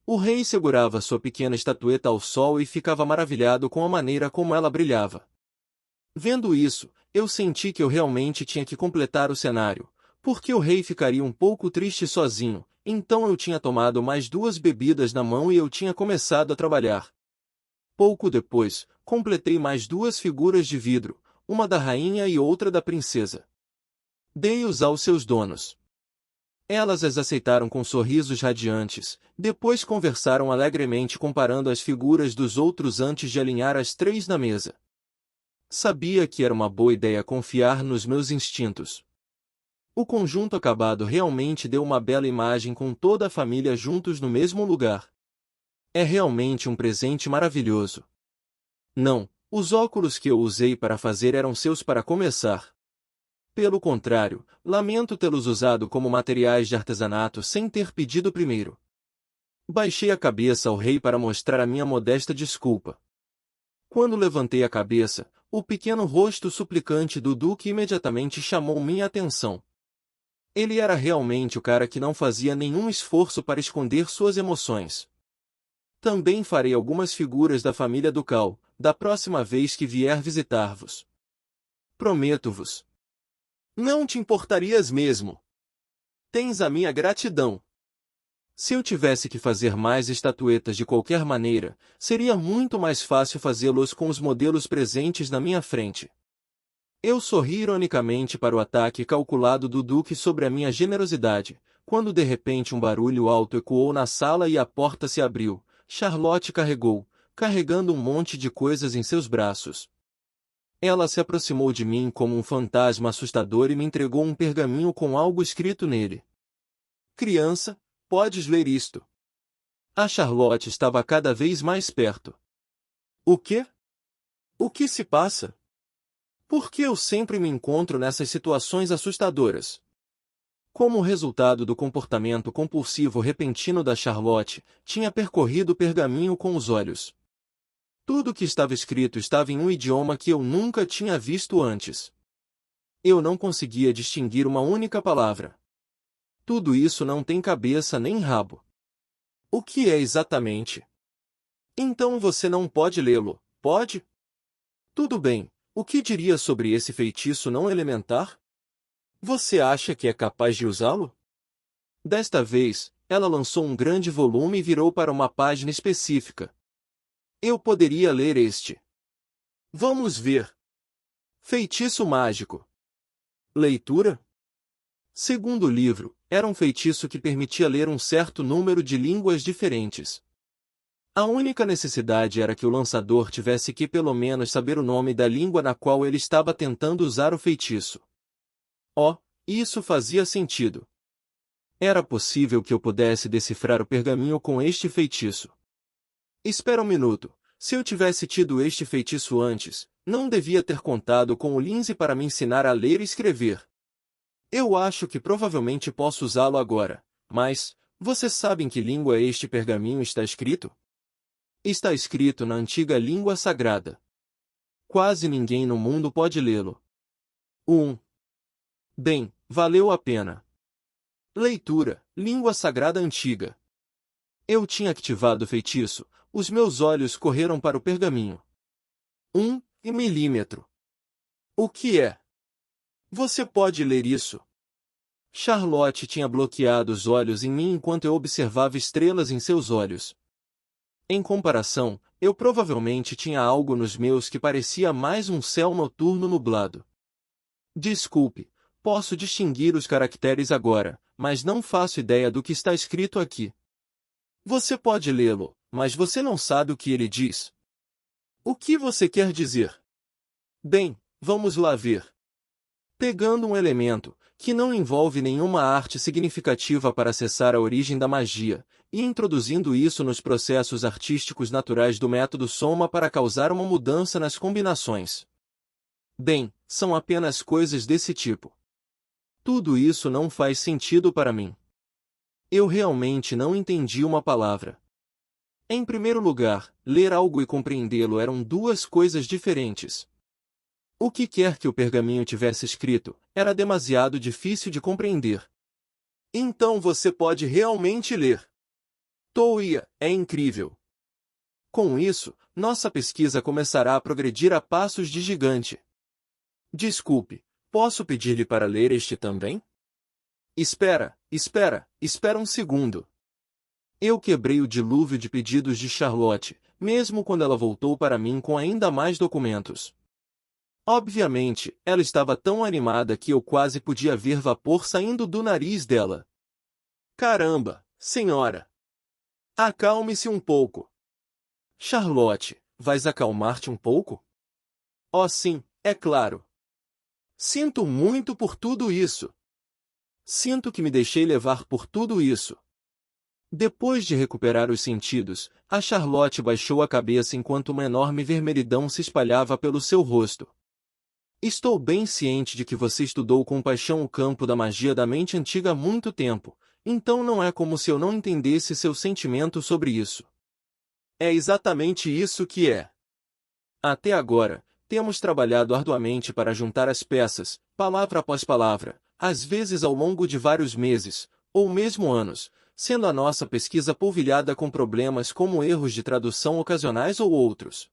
O rei segurava sua pequena estatueta ao sol e ficava maravilhado com a maneira como ela brilhava. Vendo isso, eu senti que eu realmente tinha que completar o cenário, porque o rei ficaria um pouco triste sozinho, então eu tinha tomado mais 2 bebidas na mão e eu tinha começado a trabalhar. Pouco depois, completei mais 2 figuras de vidro, uma da rainha e outra da princesa. Dei-os aos seus donos. Elas as aceitaram com sorrisos radiantes, depois conversaram alegremente comparando as figuras dos outros antes de alinhar as 3 na mesa. Sabia que era uma boa ideia confiar nos meus instintos. O conjunto acabado realmente deu uma bela imagem com toda a família juntos no mesmo lugar. É realmente um presente maravilhoso. Não, os óculos que eu usei para fazer eram seus para começar. Pelo contrário, lamento tê-los usado como materiais de artesanato sem ter pedido primeiro. Baixei a cabeça ao rei para mostrar a minha modesta desculpa. Quando levantei a cabeça, o pequeno rosto suplicante do duque imediatamente chamou minha atenção. Ele era realmente o cara que não fazia nenhum esforço para esconder suas emoções. Também farei algumas figuras da família ducal, da próxima vez que vier visitar-vos. Prometo-vos. Não te importarias mesmo. Tens a minha gratidão. Se eu tivesse que fazer mais estatuetas de qualquer maneira, seria muito mais fácil fazê-los com os modelos presentes na minha frente. Eu sorri ironicamente para o ataque calculado do Duque sobre a minha generosidade, quando de repente um barulho alto ecoou na sala e a porta se abriu. Charlotte carregando um monte de coisas em seus braços. Ela se aproximou de mim como um fantasma assustador e me entregou um pergaminho com algo escrito nele. Criança, podes ler isto. A Charlotte estava cada vez mais perto. O quê? O que se passa? Por que eu sempre me encontro nessas situações assustadoras? Como resultado do comportamento compulsivo repentino da Charlotte, tinha percorrido o pergaminho com os olhos. Tudo o que estava escrito estava em um idioma que eu nunca tinha visto antes. Eu não conseguia distinguir uma única palavra. Tudo isso não tem cabeça nem rabo. O que é exatamente? Então você não pode lê-lo, pode? Tudo bem, o que diria sobre esse feitiço não elementar? Você acha que é capaz de usá-lo? Desta vez, ela lançou um grande volume e virou para uma página específica. Eu poderia ler este. Vamos ver. Feitiço mágico. Leitura? Segundo o livro, era um feitiço que permitia ler um certo número de línguas diferentes. A única necessidade era que o lançador tivesse que pelo menos saber o nome da língua na qual ele estava tentando usar o feitiço. Oh, isso fazia sentido. Era possível que eu pudesse decifrar o pergaminho com este feitiço. Espera um minuto. Se eu tivesse tido este feitiço antes, não devia ter contado com o Lindsay para me ensinar a ler e escrever. Eu acho que provavelmente posso usá-lo agora, mas, você sabe em que língua este pergaminho está escrito? Está escrito na antiga língua sagrada. Quase ninguém no mundo pode lê-lo. 1. Bem, valeu a pena. Leitura, língua sagrada antiga. Eu tinha ativado o feitiço, os meus olhos correram para o pergaminho. 1 milímetro. O que é? Você pode ler isso? Charlotte tinha bloqueado os olhos em mim enquanto eu observava estrelas em seus olhos. Em comparação, eu provavelmente tinha algo nos meus que parecia mais um céu noturno nublado. Desculpe, posso distinguir os caracteres agora, mas não faço ideia do que está escrito aqui. Você pode lê-lo, mas você não sabe o que ele diz. O que você quer dizer? Bem, vamos lá ver. Pegando um elemento, que não envolve nenhuma arte significativa para acessar a origem da magia, e introduzindo isso nos processos artísticos naturais do método Soma para causar uma mudança nas combinações. Bem, são apenas coisas desse tipo. Tudo isso não faz sentido para mim. Eu realmente não entendi uma palavra. Em primeiro lugar, ler algo e compreendê-lo eram duas coisas diferentes. O que quer que o pergaminho tivesse escrito, era demasiado difícil de compreender. Então você pode realmente ler. Toia, é incrível. Com isso, nossa pesquisa começará a progredir a passos de gigante. Desculpe, posso pedir-lhe para ler este também? Espera um segundo. Eu quebrei o dilúvio de pedidos de Charlotte, mesmo quando ela voltou para mim com ainda mais documentos. Obviamente, ela estava tão animada que eu quase podia ver vapor saindo do nariz dela. Caramba, senhora! Acalme-se um pouco. Charlotte, vais acalmar-te um pouco? Oh sim, é claro. Sinto muito por tudo isso. Sinto que me deixei levar por tudo isso. Depois de recuperar os sentidos, a Charlotte baixou a cabeça enquanto uma enorme vermelhidão se espalhava pelo seu rosto. Estou bem ciente de que você estudou com paixão o campo da magia da mente antiga há muito tempo, então não é como se eu não entendesse seu sentimento sobre isso. É exatamente isso que é. Até agora, temos trabalhado arduamente para juntar as peças, palavra após palavra, às vezes ao longo de vários meses, ou mesmo anos, sendo a nossa pesquisa polvilhada com problemas como erros de tradução ocasionais ou outros.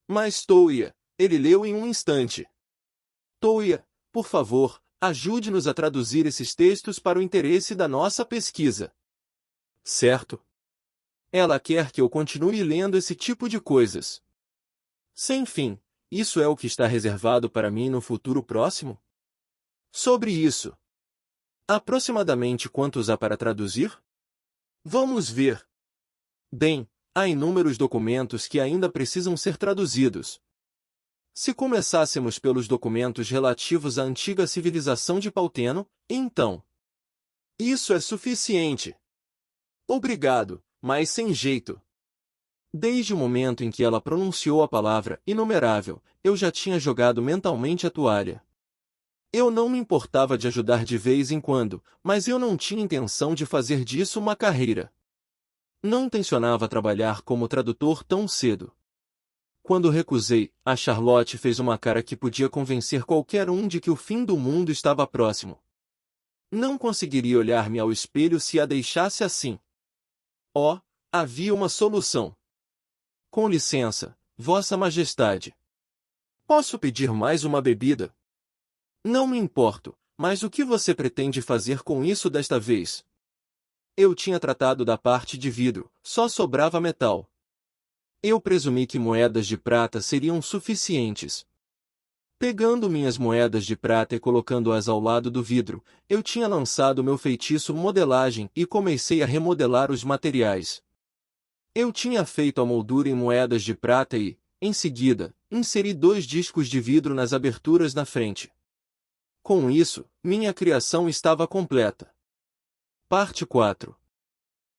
Mas Toia, ele leu em um instante. Toia, por favor, ajude-nos a traduzir esses textos para o interesse da nossa pesquisa. Certo? Ela quer que eu continue lendo esse tipo de coisas. Sem fim, isso é o que está reservado para mim no futuro próximo? Sobre isso. Aproximadamente quantos há para traduzir? Vamos ver. Bem, há inúmeros documentos que ainda precisam ser traduzidos. Se começássemos pelos documentos relativos à antiga civilização de Pauteno, então. Isso é suficiente. Obrigado, mas sem jeito. Desde o momento em que ela pronunciou a palavra inumerável, eu já tinha jogado mentalmente a toalha. Eu não me importava de ajudar de vez em quando, mas eu não tinha intenção de fazer disso uma carreira. Não intencionava trabalhar como tradutor tão cedo. Quando recusei, a Charlotte fez uma cara que podia convencer qualquer um de que o fim do mundo estava próximo. Não conseguiria olhar-me ao espelho se a deixasse assim. Oh, havia uma solução. Com licença, Vossa Majestade. Posso pedir mais uma bebida? Não me importo, mas o que você pretende fazer com isso desta vez? Eu tinha tratado da parte de vidro, só sobrava metal. Eu presumi que moedas de prata seriam suficientes. Pegando minhas moedas de prata e colocando-as ao lado do vidro, eu tinha lançado meu feitiço modelagem e comecei a remodelar os materiais. Eu tinha feito a moldura em moedas de prata e, em seguida, inseri 2 discos de vidro nas aberturas na frente. Com isso, minha criação estava completa. Parte 4.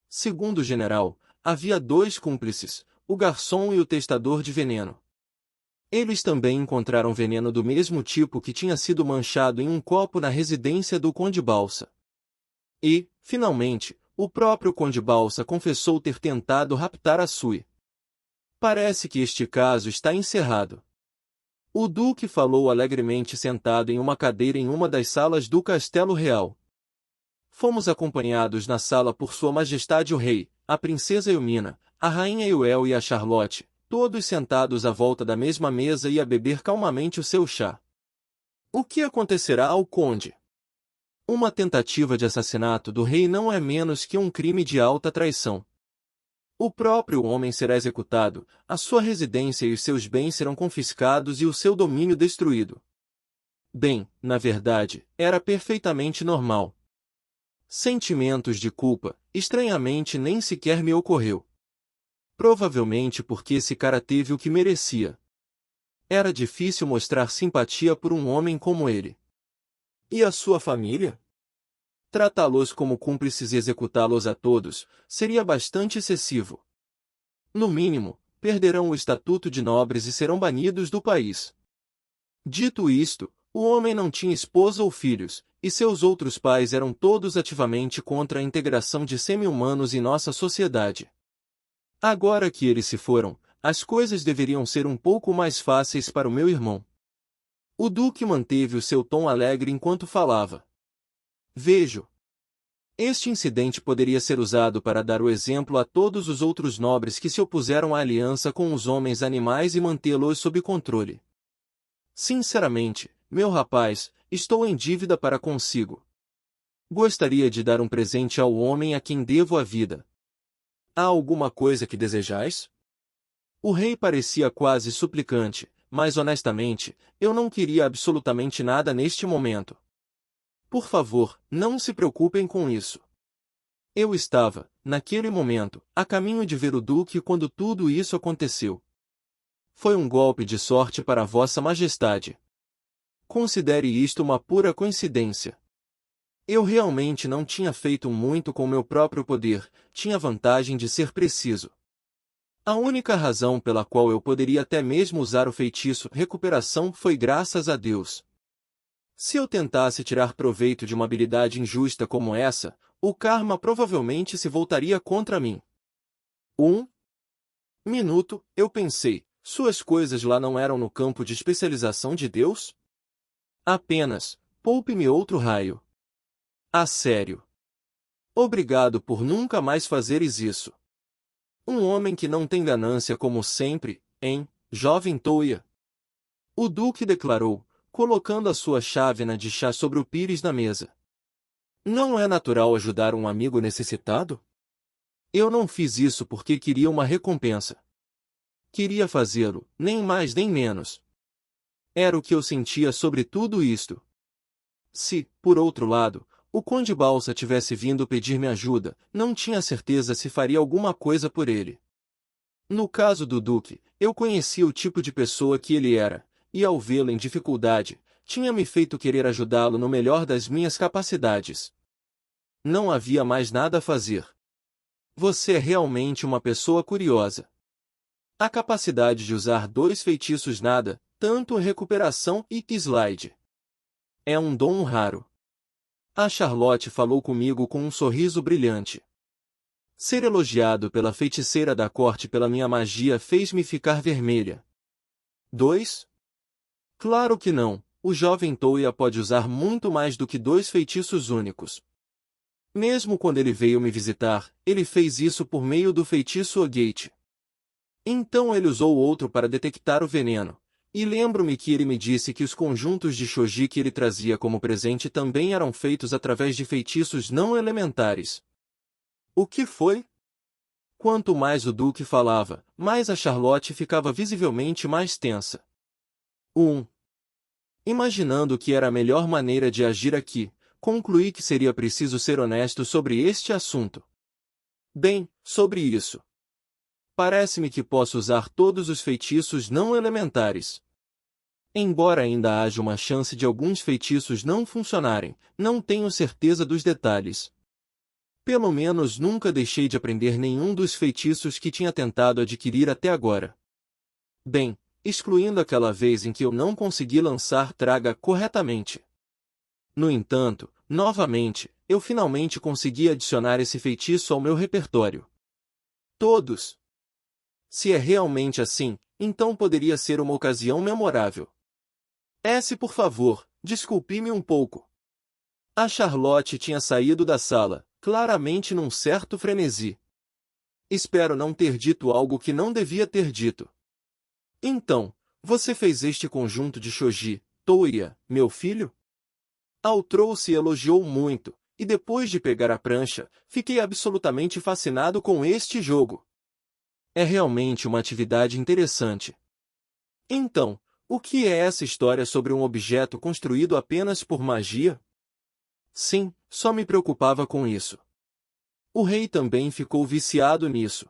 Segundo o general, havia 2 cúmplices, o garçom e o testador de veneno. Eles também encontraram veneno do mesmo tipo que tinha sido manchado em um copo na residência do Conde Balsa. E, finalmente, o próprio Conde Balsa confessou ter tentado raptar a Sui. Parece que este caso está encerrado. O Duque falou alegremente sentado em uma cadeira em uma das salas do Castelo Real. Fomos acompanhados na sala por Sua Majestade o Rei, a Princesa Eumina, a Rainha Euel e a Charlotte, todos sentados à volta da mesma mesa e a beber calmamente o seu chá. O que acontecerá ao Conde? Uma tentativa de assassinato do rei não é menos que um crime de alta traição. O próprio homem será executado, a sua residência e os seus bens serão confiscados e o seu domínio destruído. Bem, na verdade, era perfeitamente normal. Sentimentos de culpa, estranhamente nem sequer me ocorreu. Provavelmente porque esse cara teve o que merecia. Era difícil mostrar simpatia por um homem como ele. E a sua família? Tratá-los como cúmplices e executá-los a todos seria bastante excessivo. No mínimo, perderão o estatuto de nobres e serão banidos do país. Dito isto, o homem não tinha esposa ou filhos, e seus outros pais eram todos ativamente contra a integração de semi-humanos em nossa sociedade. Agora que eles se foram, as coisas deveriam ser um pouco mais fáceis para o meu irmão. O Duque manteve o seu tom alegre enquanto falava. Vejo. Este incidente poderia ser usado para dar o exemplo a todos os outros nobres que se opuseram à aliança com os homens animais e mantê-los sob controle. Sinceramente, meu rapaz, estou em dívida para consigo. Gostaria de dar um presente ao homem a quem devo a vida. Há alguma coisa que desejais? O rei parecia quase suplicante, mas honestamente, eu não queria absolutamente nada neste momento. Por favor, não se preocupem com isso. Eu estava, naquele momento, a caminho de ver o duque quando tudo isso aconteceu. Foi um golpe de sorte para Vossa Majestade. Considere isto uma pura coincidência. Eu realmente não tinha feito muito com meu próprio poder, tinha a vantagem de ser preciso. A única razão pela qual eu poderia até mesmo usar o feitiço recuperação foi graças a Deus. Se eu tentasse tirar proveito de uma habilidade injusta como essa, o karma provavelmente se voltaria contra mim. Minuto, eu pensei, suas coisas lá não eram no campo de especialização de Deus? Apenas, poupe-me outro raio. A sério. Obrigado por nunca mais fazeres isso. Um homem que não tem ganância como sempre, hein, jovem Toia? O duque declarou, colocando a sua chávena de chá sobre o pires na mesa. Não é natural ajudar um amigo necessitado? Eu não fiz isso porque queria uma recompensa. Queria fazê-lo, nem mais nem menos. Era o que eu sentia sobre tudo isto. Se, por outro lado, o Conde Balsa tivesse vindo pedir-me ajuda, não tinha certeza se faria alguma coisa por ele. No caso do Duque, eu conhecia o tipo de pessoa que ele era, e ao vê-lo em dificuldade, tinha me feito querer ajudá-lo no melhor das minhas capacidades. Não havia mais nada a fazer. Você é realmente uma pessoa curiosa. A capacidade de usar dois feitiços nada, tanto recuperação e slide. É um dom raro. A Charlotte falou comigo com um sorriso brilhante. Ser elogiado pela feiticeira da corte pela minha magia fez-me ficar vermelha. 2. Claro que não, o jovem Toia pode usar muito mais do que dois feitiços únicos. Mesmo quando ele veio me visitar, ele fez isso por meio do feitiço Ogate. Então ele usou outro para detectar o veneno. E lembro-me que ele me disse que os conjuntos de Shoji que ele trazia como presente também eram feitos através de feitiços não elementares. O que foi? Quanto mais o Duque falava, mais a Charlotte ficava visivelmente mais tensa. 1. Imaginando que era a melhor maneira de agir aqui, concluí que seria preciso ser honesto sobre este assunto. Bem, sobre isso. Parece-me que posso usar todos os feitiços não elementares. Embora ainda haja uma chance de alguns feitiços não funcionarem, não tenho certeza dos detalhes. Pelo menos nunca deixei de aprender nenhum dos feitiços que tinha tentado adquirir até agora. Bem, excluindo aquela vez em que eu não consegui lançar traga corretamente. No entanto, novamente, eu finalmente consegui adicionar esse feitiço ao meu repertório. Todos. Se é realmente assim, então poderia ser uma ocasião memorável. Por favor, desculpe-me um pouco. A Charlotte tinha saído da sala, claramente num certo frenesi. Espero não ter dito algo que não devia ter dito. Então, você fez este conjunto de Shoji, Toia, meu filho? Trouxe elogiou muito, e depois de pegar a prancha, fiquei absolutamente fascinado com este jogo. É realmente uma atividade interessante. Então, o que é essa história sobre um objeto construído apenas por magia? Sim, só me preocupava com isso. O rei também ficou viciado nisso.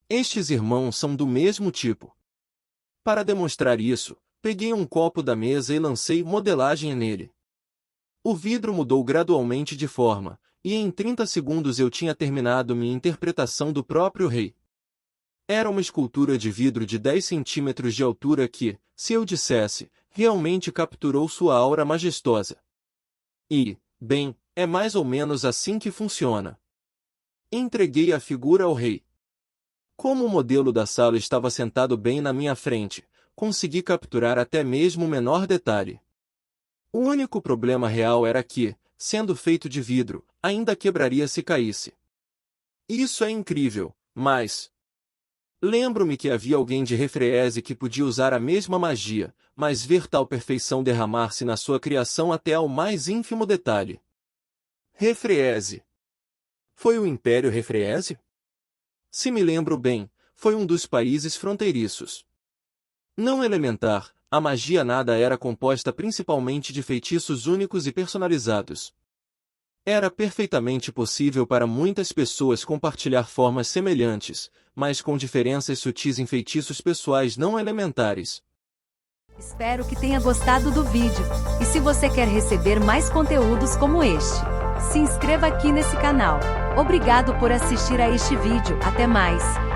Estes irmãos são do mesmo tipo. Para demonstrar isso, peguei um copo da mesa e lancei modelagem nele. O vidro mudou gradualmente de forma, e em 30 segundos eu tinha terminado minha interpretação do próprio rei. Era uma escultura de vidro de 10 centímetros de altura que, se eu dissesse, realmente capturou sua aura majestosa. E, bem, é mais ou menos assim que funciona. Entreguei a figura ao rei. Como o modelo da sala estava sentado bem na minha frente, consegui capturar até mesmo o menor detalhe. O único problema real era que, sendo feito de vidro, ainda quebraria se caísse. Isso é incrível, mas... Lembro-me que havia alguém de Refreeze que podia usar a mesma magia, mas ver tal perfeição derramar-se na sua criação até ao mais ínfimo detalhe. Refreeze. Foi o Império Refreeze? Se me lembro bem, foi um dos países fronteiriços. Não elementar, a magia nada era composta principalmente de feitiços únicos e personalizados. Era perfeitamente possível para muitas pessoas compartilhar formas semelhantes, mas com diferenças sutis em feitiços pessoais não elementares. Espero que tenha gostado do vídeo. E se você quer receber mais conteúdos como este, se inscreva aqui nesse canal. Obrigado por assistir a este vídeo. Até mais!